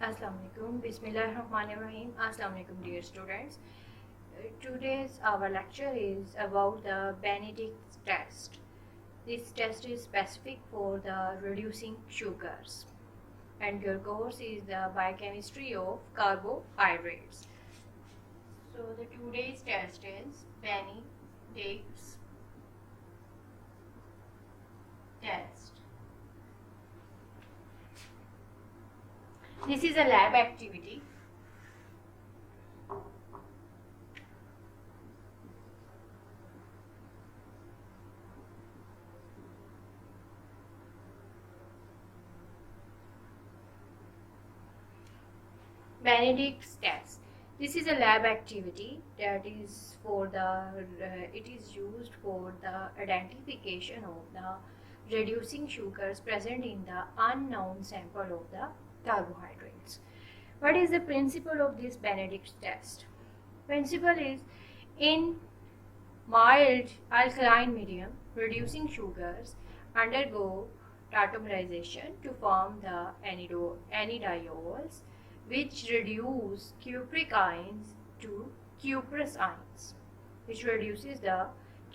Assalamualaikum. Bismillahirrahmanirrahim. Assalamualaikum, dear students. Today's our lecture is about the Benedict's test. This test is specific for the reducing sugars, and your course is the biochemistry of carbohydrates. So the today's test is Benedict's test. This is a lab activity. Benedict's test. This is a lab activity that is for it is used for the identification of the reducing sugars present in the unknown sample of the carbohydrates. What is the principle of this Benedict's test? Principle is in mild alkaline medium, reducing sugars undergo tautomerization to form the anidiols, which reduce cupric ions to cuprous ions, which reduces the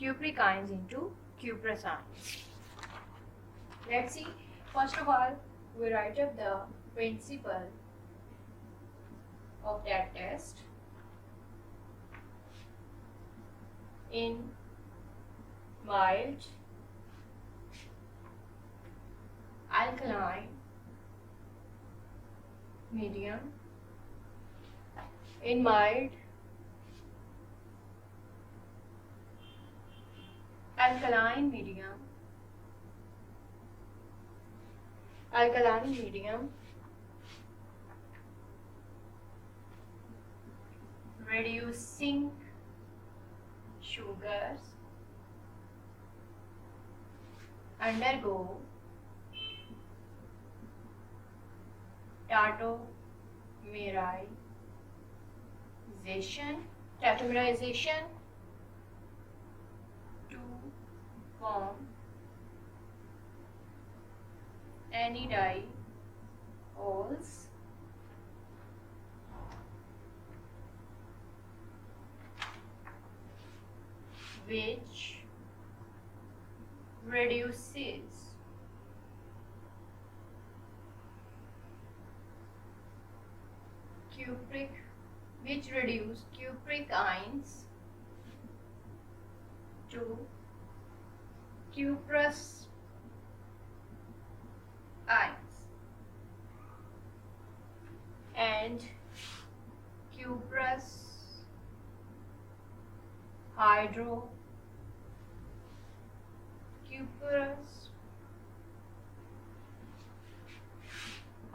cupric ions into cuprous ions. Let's see. First of all, we write up the principle of that test. In mild alkaline medium, in mild alkaline medium reducing sugars undergo tautomerization to form anidiols, which reduces cupric ions to cuprous ions and cuprous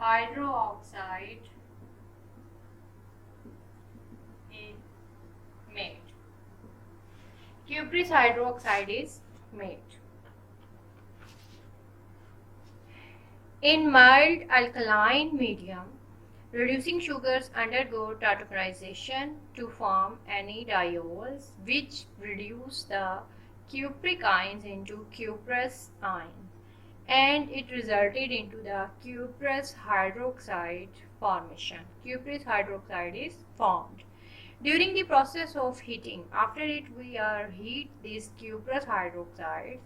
hydroxide is made. Cuprous hydroxide is made. In mild alkaline medium, reducing sugars undergo tautomerization to form anidiols, which reduce the cupric ions into cuprous ions, and it resulted into the cuprous hydroxide formation. Cuprous hydroxide is formed. During the process of heating, after it we are heat this cuprous hydroxide.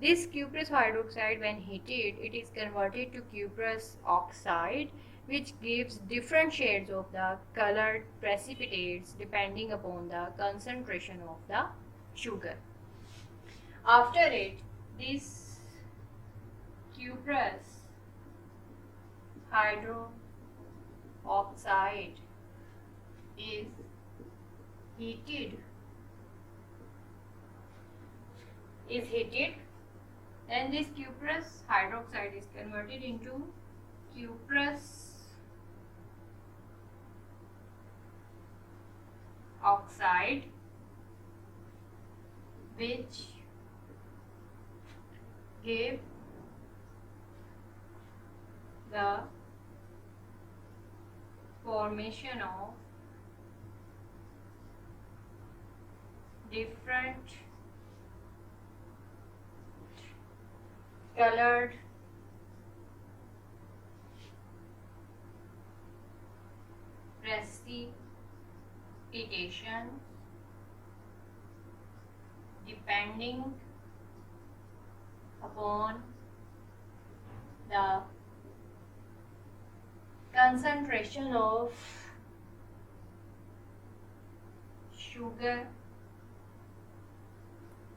This cuprous hydroxide, when heated, it is converted to cuprous oxide, which gives different shades of the colored precipitates depending upon the concentration of the sugar. After it, this cuprous hydroxide is heated, and this cuprous hydroxide is converted into cuprous oxide, which give the formation of different colored precipitation depending upon the concentration of sugar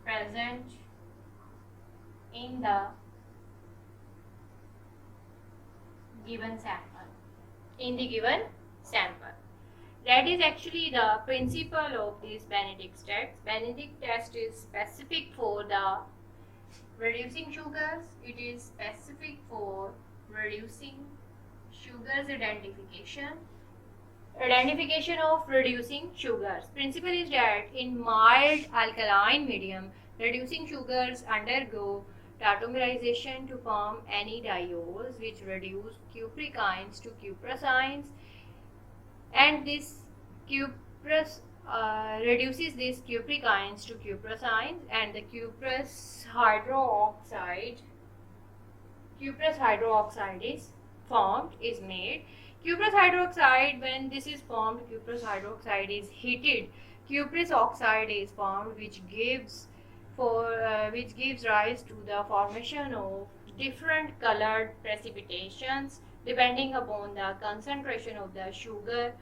present in the given sample. That is actually the principle of this Benedict's test. Benedict's test is specific for the reducing sugars. It is specific for reducing sugars identification of reducing sugars. Principle is that in mild alkaline medium, reducing sugars undergo tautomerization to form anidiols which reduce cupric ions to cuprosines, and this cuprous reduces these cupric ions to cuprosines, and the cuprous hydroxide is made. Cuprous hydroxide, when this is formed, cuprous hydroxide is heated. Cuprous oxide is formed, which gives rise to the formation of different colored precipitations depending upon the concentration of the sugar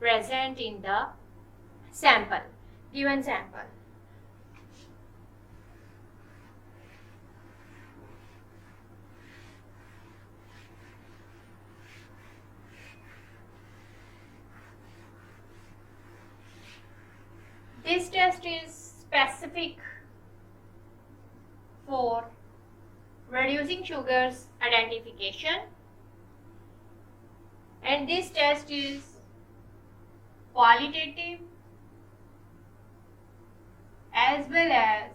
present in the given sample. This test is specific for reducing sugars identification, and this test is qualitative as well as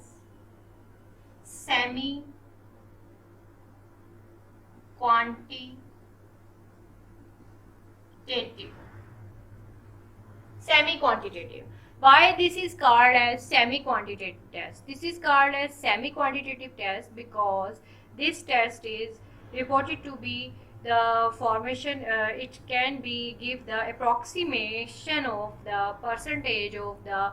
semi-quantitative. Why this is called as semi-quantitative test? This is called as semi-quantitative test because this test is reported to be the formation, it can be give the approximation of the percentage of the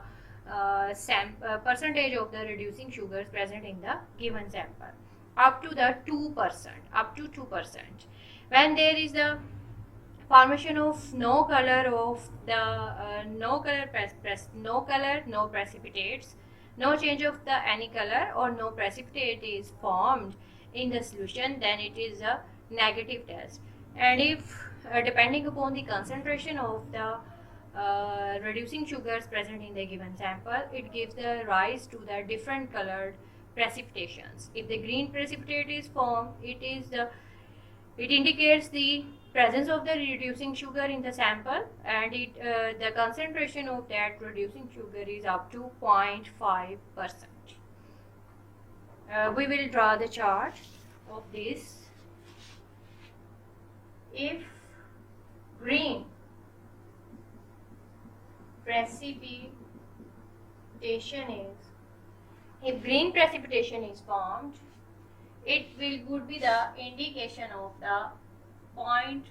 reducing sugars present in the given sample up to 2%. When there is the formation of no precipitates, no change of the any color or no precipitate is formed in the solution, then it is a negative test. And if depending upon the concentration of the reducing sugars present in the given sample, it gives the rise to the different colored precipitations. If the green precipitate is formed, it indicates the presence of the reducing sugar in the sample, and the concentration of that reducing sugar is up to 0.5%. We will draw the chart of this. If green precipitation is formed, it would be the indication of the 0.5%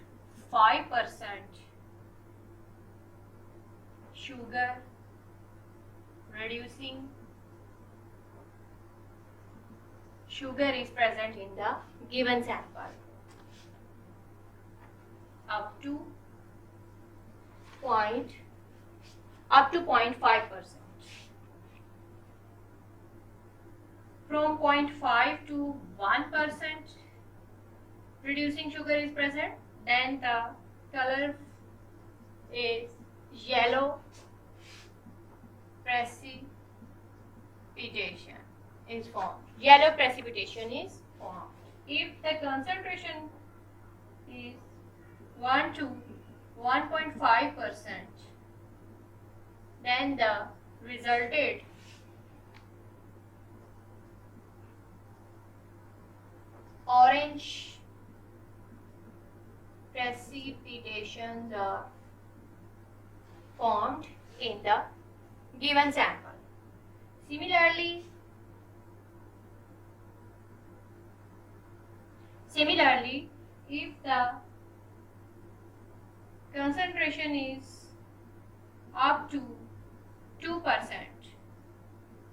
sugar reducing sugar is present in the given sample up to 0.5%. From 0.5 to 1% reducing sugar is present, then the color is yellow precipitation is formed. If the concentration is 1 to 1.5%, then the resulted orange precipitations are formed in the given sample. Similarly, if the concentration is up to 2%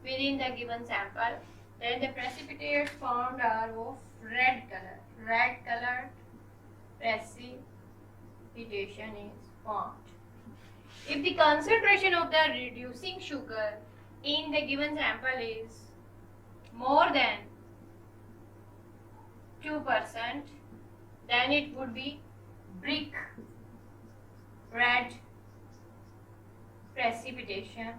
within the given sample, then the precipitates formed are of red color. Red colored precipitation is formed. If the concentration of the reducing sugar in the given sample is more than 2%, then it would be brick red precipitation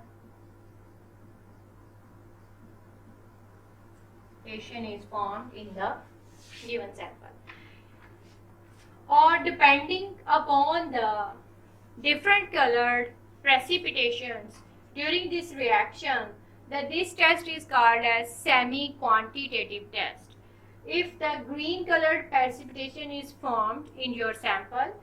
is formed in the given sample. Or depending upon the different colored precipitations during this reaction, this test is called as semi-quantitative test. If the green colored precipitation is formed in your sample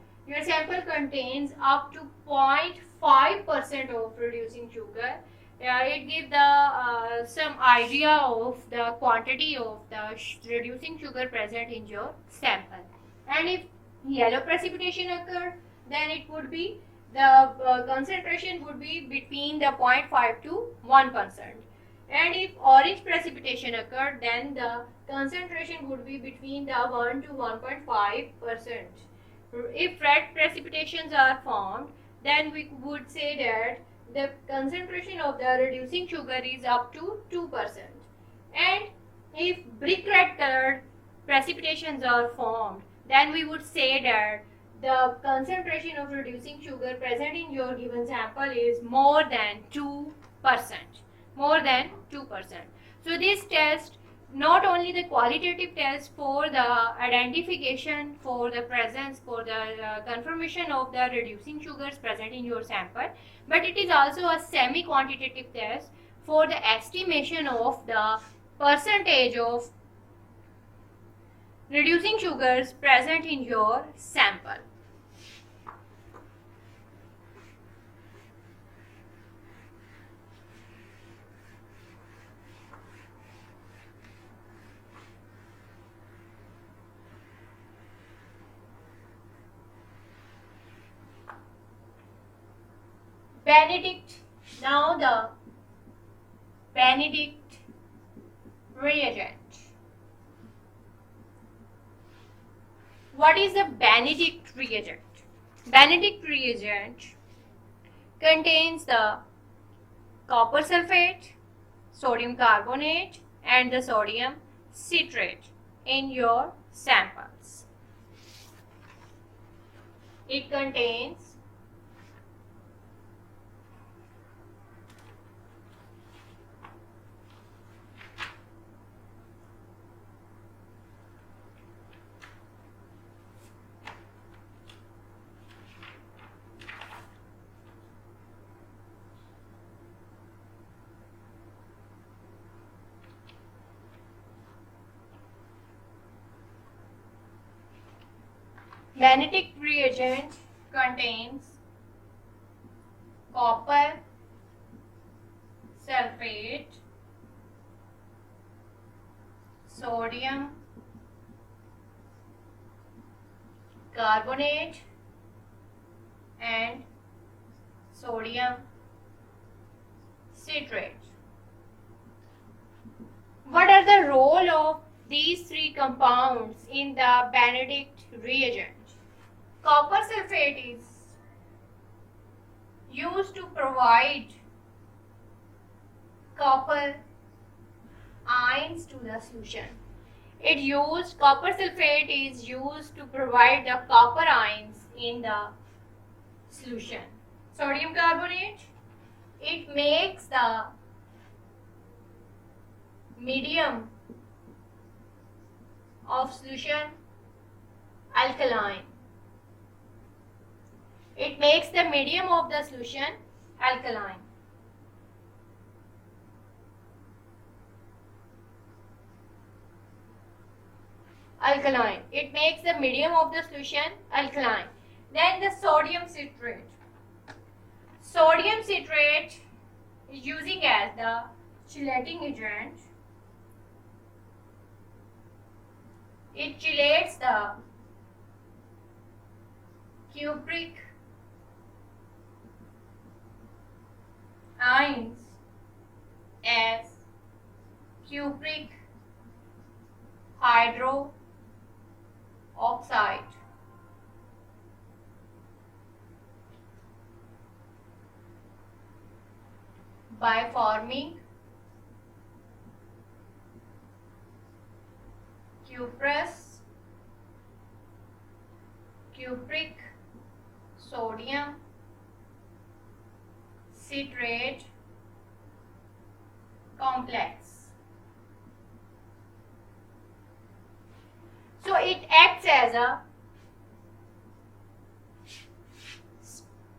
contains up to 0.5% of reducing sugar. It gives the some idea of the quantity of the reducing sugar present in your sample. And if yellow precipitation occurred, then it would be the concentration would be between the 0.5 to 1%. And if orange precipitation occurred, then the concentration would be between the 1 to 1.5%. If red precipitations are formed, then we would say that the concentration of the reducing sugar is up to 2%. And if brick red colored precipitations are formed, then we would say that the concentration of reducing sugar present in your given sample is more than 2%. More than 2%. So this test, not only the qualitative test for the identification, for the presence, for the confirmation of the reducing sugars present in your sample, but it is also a semi-quantitative test for the estimation of the percentage of reducing sugars present in your sample. Benedict, now the Benedict reagent. What is the Benedict reagent? Benedict reagent contains the copper sulfate, sodium carbonate, and the sodium citrate in your samples. It contains Benedict reagent contains copper sulfate, sodium carbonate, and sodium citrate. What are the role of these three compounds in the Benedict reagent? Copper sulfate is used to provide copper ions to the solution. Copper sulfate is used to provide the copper ions in the solution. Sodium carbonate, it makes the medium of solution alkaline. It makes the medium of the solution alkaline. It makes the medium of the solution alkaline. Then the sodium citrate. Sodium citrate is using as the chelating agent. It chelates the cupric ions as cupric hydroxide by forming cuprous, cupric sodium citrate complex. So it acts as a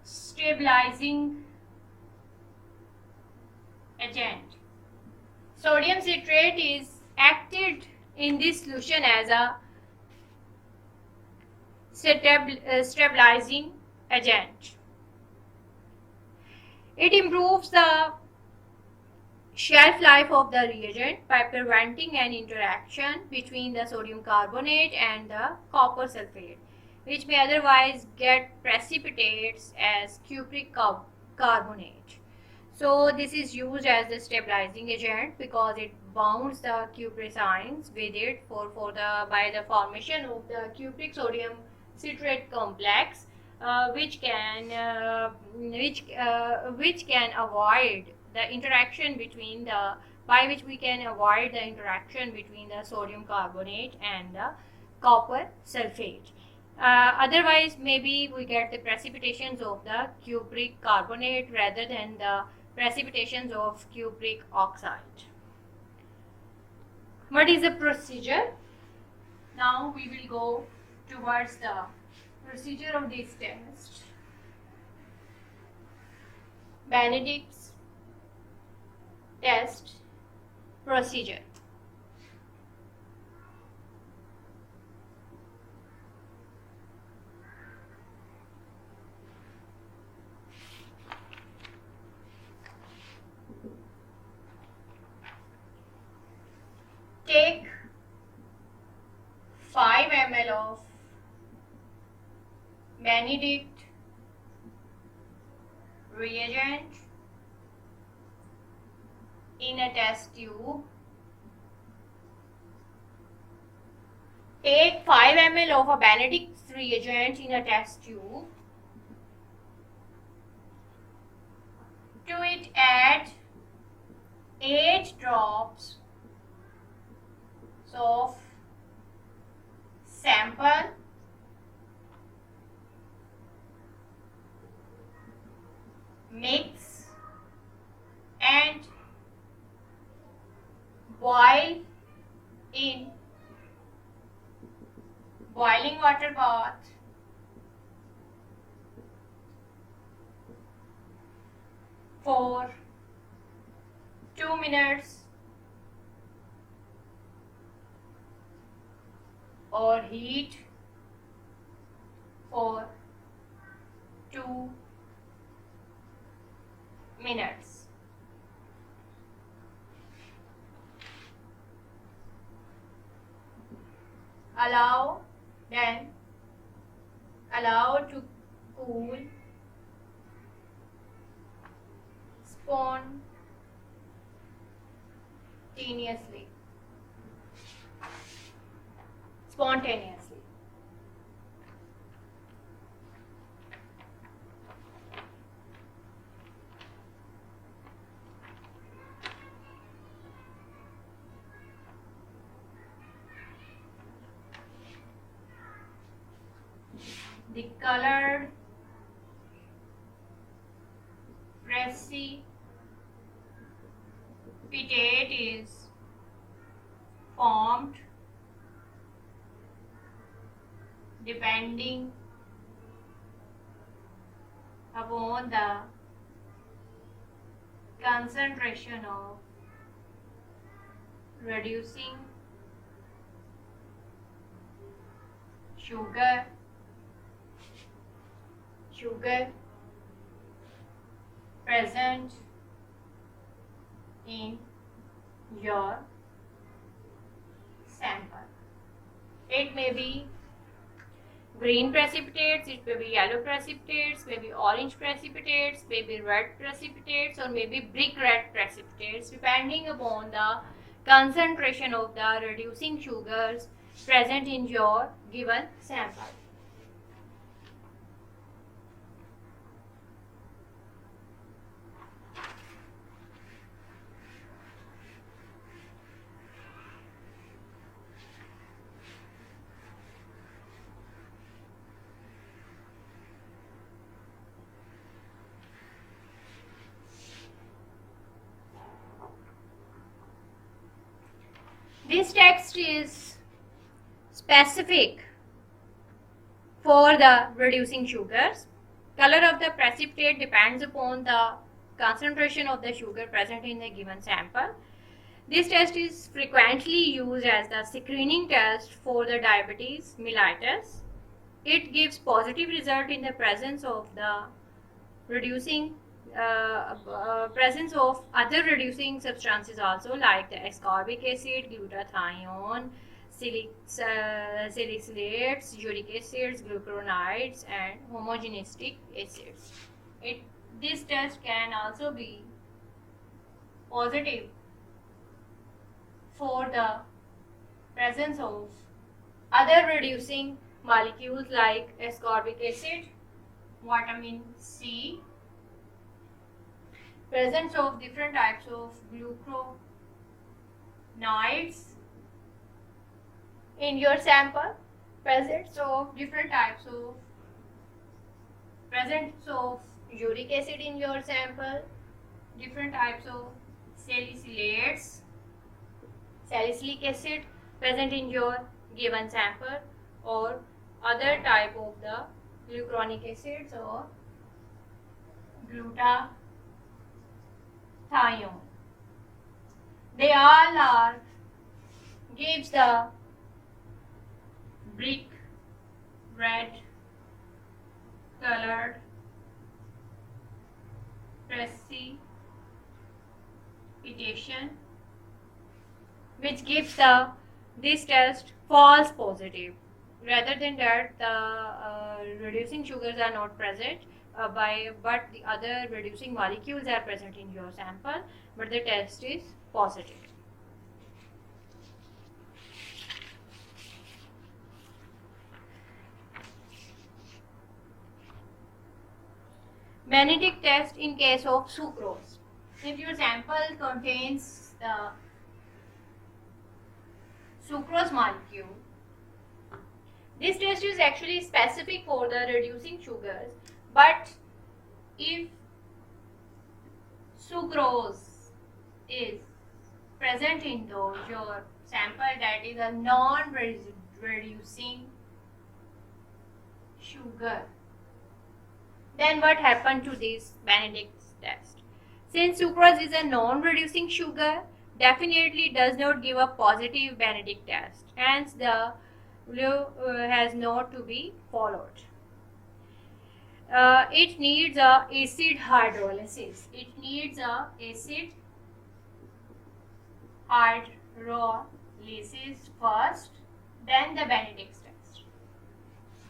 stabilizing agent. Sodium citrate is acted in this solution as a stabilizing agent. It improves the shelf life of the reagent by preventing an interaction between the sodium carbonate and the copper sulfate, which may otherwise get precipitates as cupric carbonate. So this is used as a stabilizing agent because it bounds the cuprous ions with it by the formation of the cupric sodium citrate complex, which can avoid the interaction between the by which we can avoid the interaction between the sodium carbonate and the copper sulfate. Otherwise, maybe we get the precipitations of the cupric carbonate rather than the precipitations of cupric oxide. What is the procedure? Now we will go towards the procedure of this test. Benedict's test procedure. Take 5 ml of Benedict reagent in a test tube. Take 5 ml of a Benedict reagent in a test tube. To it add 8 drops of sample mix and boil in boiling water bath for 2 minutes or heat for 2 minutes. Allow to cool spontaneously. The colored precipitate is formed depending upon the concentration of reducing sugar present in your sample. It may be green precipitates, it may be yellow precipitates, maybe orange precipitates, maybe red precipitates, or maybe brick red precipitates, depending upon the concentration of the reducing sugars present in your given sample. This text is specific for the reducing sugars. Color of the precipitate depends upon the concentration of the sugar present in the given sample. This test is frequently used as the screening test for the diabetes mellitus. It gives positive result in the presence of the reducing presence of other reducing substances also, like the ascorbic acid, glutathione, salicylates, uric acids, glucuronides, and homogenistic acids. This test can also be positive for the presence of other reducing molecules like ascorbic acid, vitamin C, presence of different types of glucuronides in your sample, presence of different types of uric acid in your sample, different types of salicylates, salicylic acid present in your given sample, or other type of the glucuronic acids or glutathione. They all are gives the brick red colored precipitation, which gives this test false positive. Rather than that, the reducing sugars are not present, but the other reducing molecules are present in your sample, but the test is positive. Benedict test in case of sucrose. If your sample contains the sucrose molecule, this test is actually specific for the reducing sugars, but if sucrose is present in your sample, that is a non-reducing sugar, then what happened to this Benedict test? Since sucrose is a non-reducing sugar, definitely does not give a positive Benedict test. Hence, the rule has not to be followed. It needs a acid hydrolysis. It needs a acid hydrolysis first, then the Benedict test.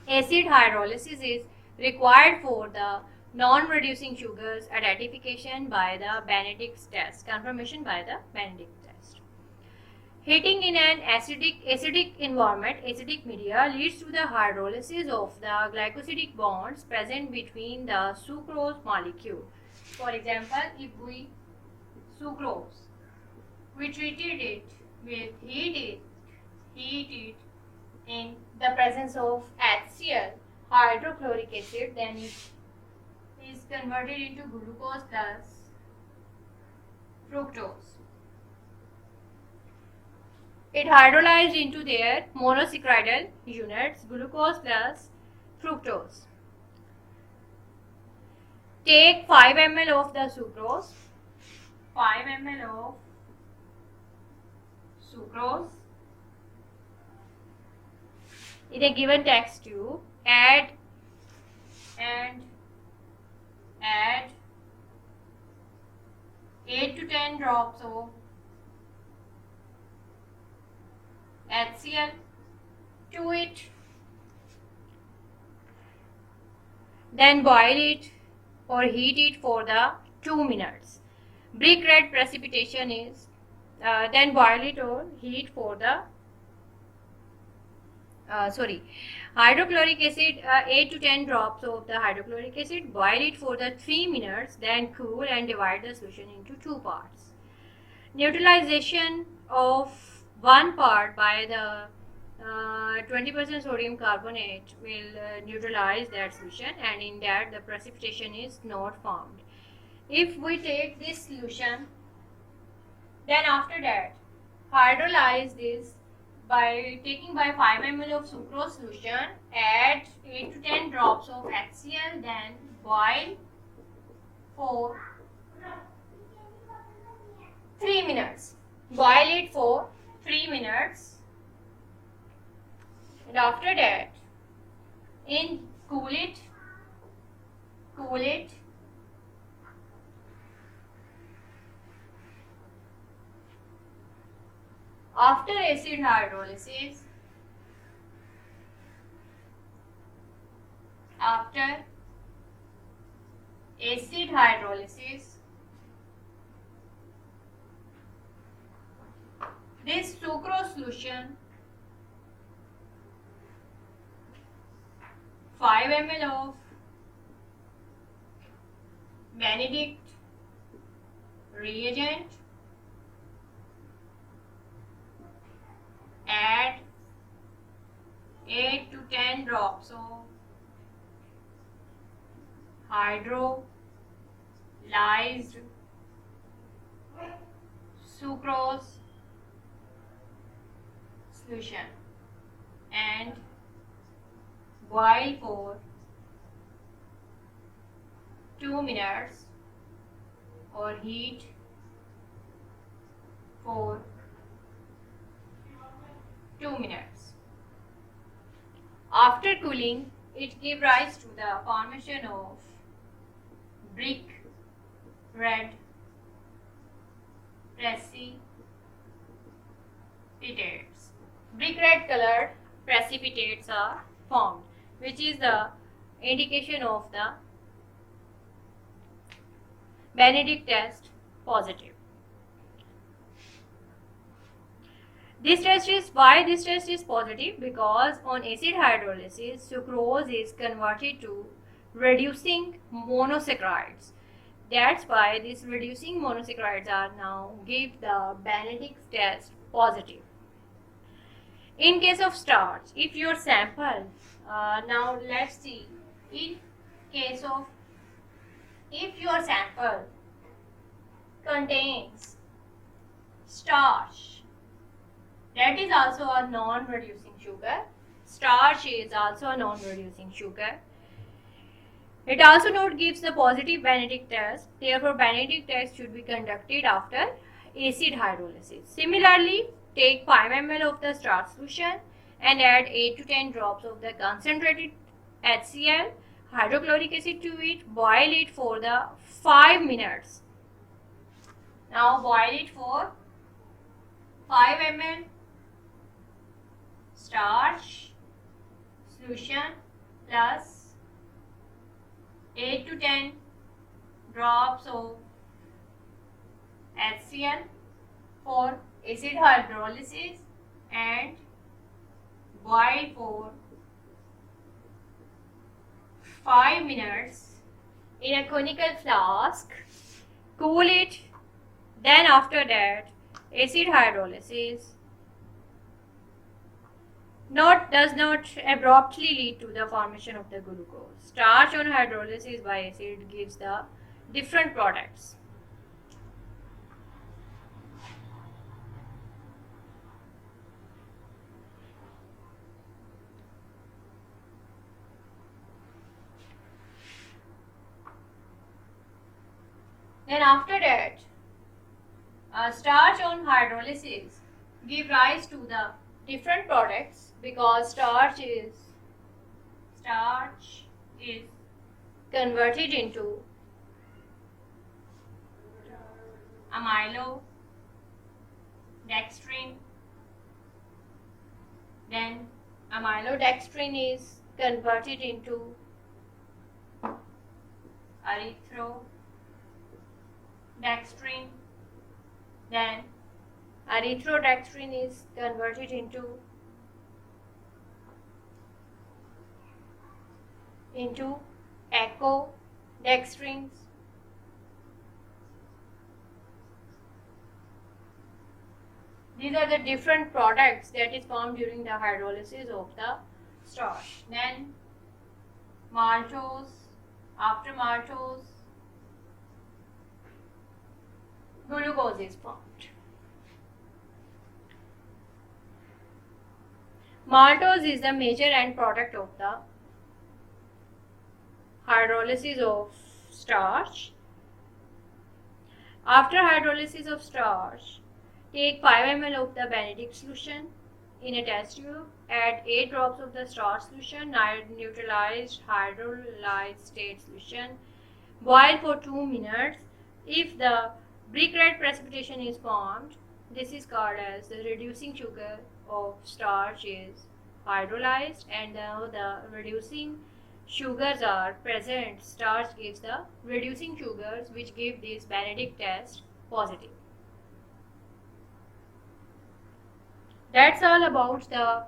Acid hydrolysis is required for the non-reducing sugars identification by the Benedict test, confirmation by the Benedict test. Heating in an acidic environment, acidic media, leads to the hydrolysis of the glycosidic bonds present between the sucrose molecule. For example, if we sucrose, we treated it with heat it in the presence of HCl, hydrochloric acid, then it is converted into glucose plus fructose. It hydrolyzed into their monosaccharidyl units, glucose plus fructose. Take 5 ml of the sucrose, 5 ml of sucrose in a given test tube, add 8 to 10 drops of HCl to it. then boil it or heat it for the 2 minutes. Brick red precipitation is then boil it or heat for the hydrochloric acid, 8 to 10 drops of the hydrochloric acid, boil it for the 3 minutes, then cool and divide the solution into 2 parts. Neutralization of 1 part by the 20% sodium carbonate will neutralize that solution, and in that the precipitation is not formed. If we take this solution, then after that hydrolyze this by taking by 5 ml of sucrose solution, add 8 to 10 drops of HCl, then boil for 3 minutes. Boil it for 3 minutes, and after that cool it. After acid hydrolysis, this sucrose solution, 5 ml of Benedict reagent, add 8 to 10 drops of hydrolyzed sucrose solution and boil for 2 minutes or heat for 2 minutes. After cooling, it gives rise to the formation of brick red precipitates. Brick red colored precipitates are formed, which is the indication of the Benedict test positive. Why this test is positive? Because on acid hydrolysis, sucrose is converted to reducing monosaccharides. That's why these reducing monosaccharides are now give the Benedict test positive. In case of starch, if your sample, now let's see, in case of if your sample contains starch, that is also a non-reducing sugar. Starch is also a non-reducing sugar. It also not gives the positive Benedict test. Therefore, Benedict test should be conducted after acid hydrolysis. Similarly, take 5 ml of the starch solution and add 8 to 10 drops of the concentrated HCl, hydrochloric acid to it. Boil it for the 5 minutes. Now boil it for 5 ml starch solution plus 8 to 10 drops of HCl for acid hydrolysis and boil for 5 minutes in a conical flask. Cool it. Then after that, acid hydrolysis does not abruptly lead to the formation of the glucose. Starch on hydrolysis by acid gives the different products. Then after that, starch on hydrolysis give rise to the different products, because starch is converted into amylodextrin. Then amylodextrin is converted into erythrodextrin. Then erythrodextrin is converted into ecodextrins. These are the different products that is formed during the hydrolysis of the starch. Then maltose, after maltose, glucose is formed. Maltose is the major end product of the hydrolysis of starch. After hydrolysis of starch, take 5 ml of the Benedict solution in a test tube. Add 8 drops of the starch solution, neutralized hydrolyzed state solution. Boil for 2 minutes. If the brick red precipitation is formed, this is called as the reducing sugar of starch is hydrolyzed, and now the reducing sugars are present. Starch gives the reducing sugars which give this Benedict test positive. That's all about the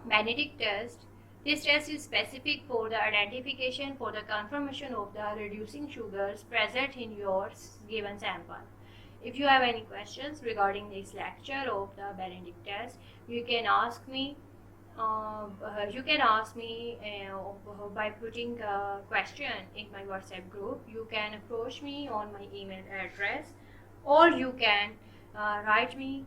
Benedict test. This test is specific for the identification for the confirmation of the reducing sugars present in your given sample. If you have any questions regarding this lecture of the Benedict test, you can ask me. By putting a question in my WhatsApp group. You can approach me on my email address, or you can write me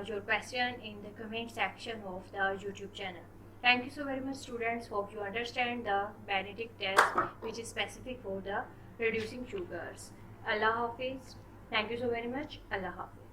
your question in the comment section of the YouTube channel. Thank you so very much, students. Hope you understand the Benedict test, which is specific for the reducing sugars. Allah Hafiz. Thank you so very much. Allah Hafiz.